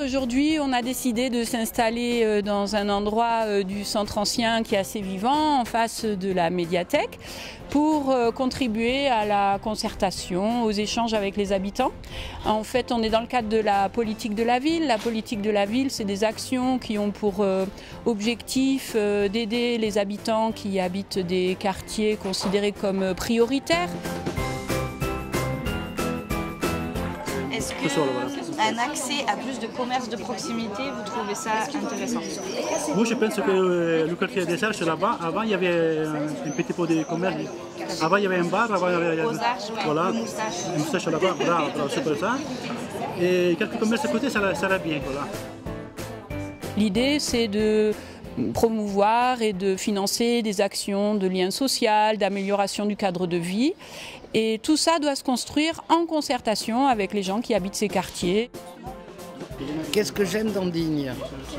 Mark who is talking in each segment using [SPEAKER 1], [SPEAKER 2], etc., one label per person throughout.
[SPEAKER 1] aujourd'hui, on a décidé de s'installer dans un endroit du centre ancien qui est assez vivant, en face de la médiathèque, pour contribuer à la concertation, aux échanges avec les habitants. En fait, on est dans le cadre de la politique de la ville. La politique de la ville, c'est des actions qui ont pour objectif d'aider les habitants qui habitent des quartiers considérés comme prioritaires.
[SPEAKER 2] Est-ce qu'un accès à plus de commerce de proximité, vous trouvez ça intéressant?
[SPEAKER 3] Moi, je pense que le quartier des Arches, là-bas, avant, il y avait un petit peu de commerce. Avant, il y avait un bar. Avant, il y avait
[SPEAKER 2] Aux Arches, ouais,
[SPEAKER 3] voilà,
[SPEAKER 2] une moustache.
[SPEAKER 3] Une moustache là-bas, voilà, c'est pour ça. Et quelques commerces à côté, ça va bien. Voilà.
[SPEAKER 1] L'idée, c'est de promouvoir et de financer des actions de lien social, d'amélioration du cadre de vie. Et tout ça doit se construire en concertation avec les gens qui habitent ces quartiers.
[SPEAKER 4] Qu'est-ce que j'aime dans Digne?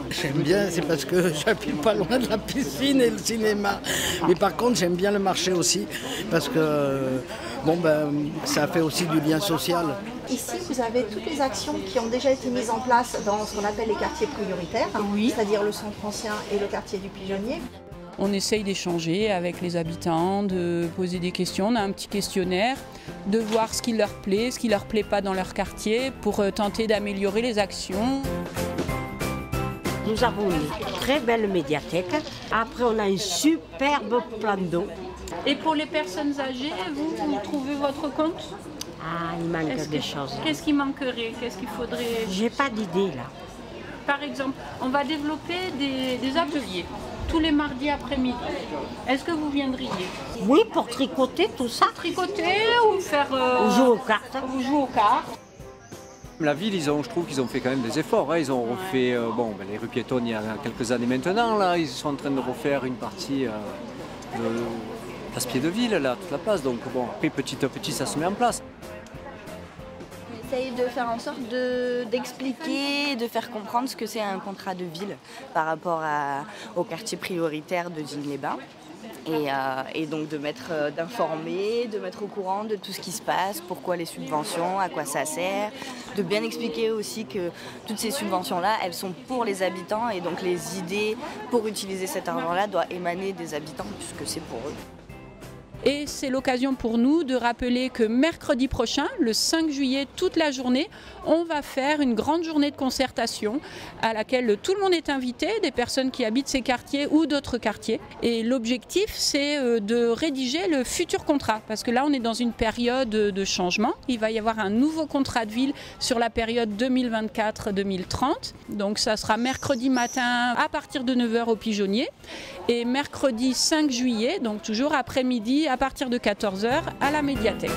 [SPEAKER 4] J'aime bien, c'est parce que j'habite pas loin de la piscine et le cinéma. Mais par contre, j'aime bien le marché aussi, parce que ça fait aussi du lien social.
[SPEAKER 5] Ici, vous avez toutes les actions qui ont déjà été mises en place dans ce qu'on appelle les quartiers prioritaires, oui, c'est-à-dire le centre ancien et le quartier du Pigeonnier.
[SPEAKER 1] On essaye d'échanger avec les habitants, de poser des questions. On a un petit questionnaire, de voir ce qui leur plaît pas dans leur quartier pour tenter d'améliorer les actions.
[SPEAKER 6] Nous avons une très belle médiathèque. Après, on a un superbe plan d'eau.
[SPEAKER 1] Et pour les personnes âgées, vous trouvez votre compte?
[SPEAKER 6] Ah, il manque des choses.
[SPEAKER 1] Qu'est-ce qui manquerait? Qu'est-ce qu'il faudrait?
[SPEAKER 6] J'ai pas d'idée là.
[SPEAKER 1] Par exemple, on va développer des ateliers tous les mardis après-midi. Est-ce que vous viendriez?
[SPEAKER 6] Oui, pour tricoter tout ça.
[SPEAKER 1] Tricoter ou faire...
[SPEAKER 6] Ou jouer aux cartes.
[SPEAKER 1] Ou jouer aux cartes.
[SPEAKER 7] La ville, je trouve qu'ils ont fait quand même des efforts. Hein. Ils ont refait les rues piétonnes il y a quelques années maintenant. Là, ils sont en train de refaire une partie de place Pied de Ville, là, toute la place. Donc bon, après, petit à petit, ça se met en place.
[SPEAKER 2] On essaye de faire en sorte d'expliquer, de faire comprendre ce que c'est un contrat de ville par rapport au quartier prioritaire de Digne-les-Bains. Et donc d'informer, de mettre au courant de tout ce qui se passe, pourquoi les subventions, à quoi ça sert, de bien expliquer aussi que toutes ces subventions-là, elles sont pour les habitants et donc les idées pour utiliser cet argent-là doivent émaner des habitants puisque c'est pour eux.
[SPEAKER 1] Et c'est l'occasion pour nous de rappeler que mercredi prochain, le 5 juillet, toute la journée, on va faire une grande journée de concertation à laquelle tout le monde est invité, des personnes qui habitent ces quartiers ou d'autres quartiers. Et l'objectif, c'est de rédiger le futur contrat, parce que là, on est dans une période de changement. Il va y avoir un nouveau contrat de ville sur la période 2024-2030. Donc ça sera mercredi matin à partir de 9 h au Pigeonnier et mercredi 5 juillet, donc toujours après-midi, à partir de 14 h à la médiathèque.